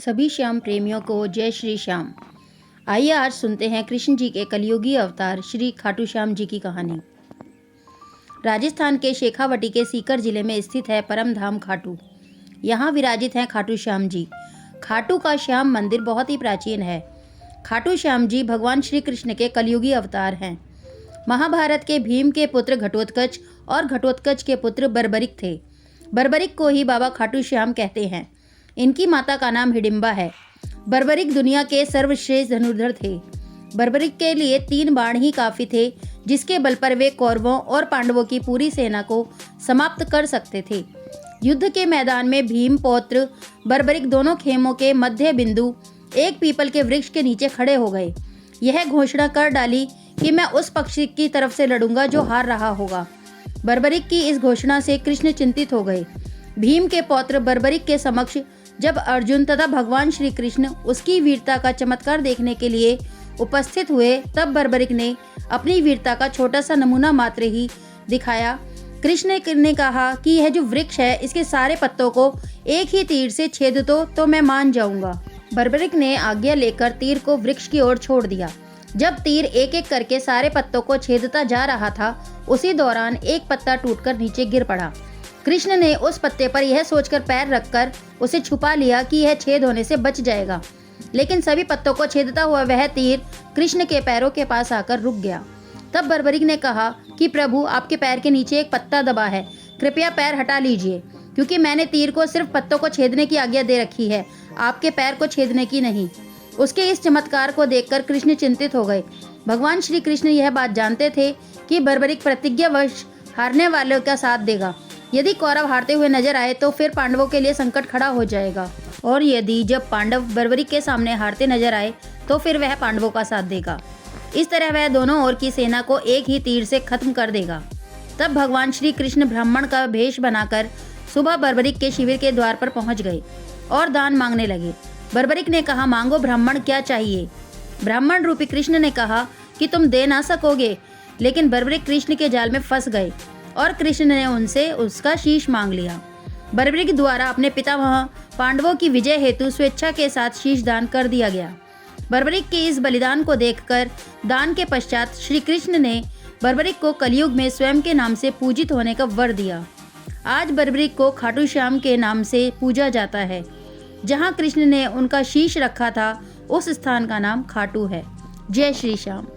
सभी श्याम प्रेमियों को जय श्री श्याम। आइए आज सुनते हैं कृष्ण जी के कलयुगी अवतार श्री खाटू श्याम जी की कहानी। राजस्थान के शेखावटी के सीकर जिले में स्थित है परम धाम खाटू। यहाँ विराजित हैं खाटू श्याम जी। खाटू का श्याम मंदिर बहुत ही प्राचीन है। खाटू श्याम जी भगवान श्री कृष्ण के कलयुगी अवतार हैं। महाभारत के भीम के पुत्र घटोत्कच और घटोत्कच के पुत्र बर्बरिक थे। बर्बरिक को ही बाबा खाटू श्याम कहते हैं। इनकी माता का नाम हिडिंबा है। बर्बरिक दुनिया के सर्वश्रेष्ठ धनुर्धर थे। बर्बरिक के लिए 3 बाण ही काफी थे, जिसके बल पर वे कौरवों और पांडवों की पूरी सेना को समाप्त कर सकते थे। युद्ध के मैदान में भीम पौत्र बर्बरिक दोनों खेमों के मध्य बिंदु एक पीपल के वृक्ष के नीचे खड़े हो गए। यह घोषणा कर डाली कि मैं उस पक्ष की तरफ से लड़ूंगा जो हार रहा होगा। बर्बरिक की इस घोषणा से कृष्ण चिंतित हो गए। भीम के पौत्र बर्बरिक के समक्ष जब अर्जुन तथा भगवान श्री कृष्ण उसकी वीरता का चमत्कार देखने के लिए उपस्थित हुए, तब बर्बरिक ने अपनी वीरता का छोटा सा नमूना मात्र ही दिखाया। कृष्ण ने कहा कि यह जो वृक्ष है, इसके सारे पत्तों को एक ही तीर से छेद दो तो मैं मान जाऊंगा। बर्बरिक ने आज्ञा लेकर तीर को वृक्ष की ओर छोड़ दिया। जब तीर एक एक करके सारे पत्तों को छेदता जा रहा था, उसी दौरान एक पत्ता टूटकर नीचे गिर पड़ा। कृष्ण ने उस पत्ते पर यह सोचकर पैर रखकर उसे छुपा लिया कि यह छेद होने से बच जाएगा, लेकिन सभी पत्तों को छेदता हुआ वह तीर कृष्ण के पैरों के पास आकर रुक गया। तब बर्बरिक ने कहा कि प्रभु, आपके पैर के नीचे एक पत्ता दबा है, कृपया पैर हटा लीजिए, क्योंकि मैंने तीर को सिर्फ पत्तों को छेदने की आज्ञा दे रखी है, आपके पैर को छेदने की नहीं। उसके इस चमत्कार को देखकर कृष्ण चिंतित हो गए। भगवान श्री कृष्ण यह बात जानते थे कि बर्बरिक प्रतिज्ञावश हारने वालों का साथ देगा। यदि कौरव हारते हुए नजर आए तो फिर पांडवों के लिए संकट खड़ा हो जाएगा, और यदि जब पांडव बर्बरिक के सामने हारते नजर आए तो फिर वह पांडवों का साथ देगा। इस तरह वह दोनों ओर की सेना को एक ही तीर से खत्म कर देगा। तब भगवान श्री कृष्ण ब्राह्मण का भेष बनाकर सुबह बर्बरिक के शिविर के द्वार पर पहुंच गए और दान मांगने लगे। बर्बरिक ने कहा, मांगो ब्राह्मण, क्या चाहिए? ब्राह्मण रूपी कृष्ण ने कहा कि तुम दे ना सकोगे, लेकिन बर्बरिक कृष्ण के जाल में फंस गए और कृष्ण ने उनसे उसका शीश मांग लिया। बर्बरिक द्वारा अपने पितामह पांडवों की विजय हेतु स्वेच्छा के साथ शीश दान कर दिया गया। बर्बरिक के इस बलिदान को देखकर दान के पश्चात श्री कृष्ण ने बर्बरिक को कलयुग में स्वयं के नाम से पूजित होने का वर दिया। आज बर्बरिक को खाटू श्याम के नाम से पूजा जाता है। जहाँ कृष्ण ने उनका शीश रखा था, उस स्थान का नाम खाटू है। जय श्री श्याम।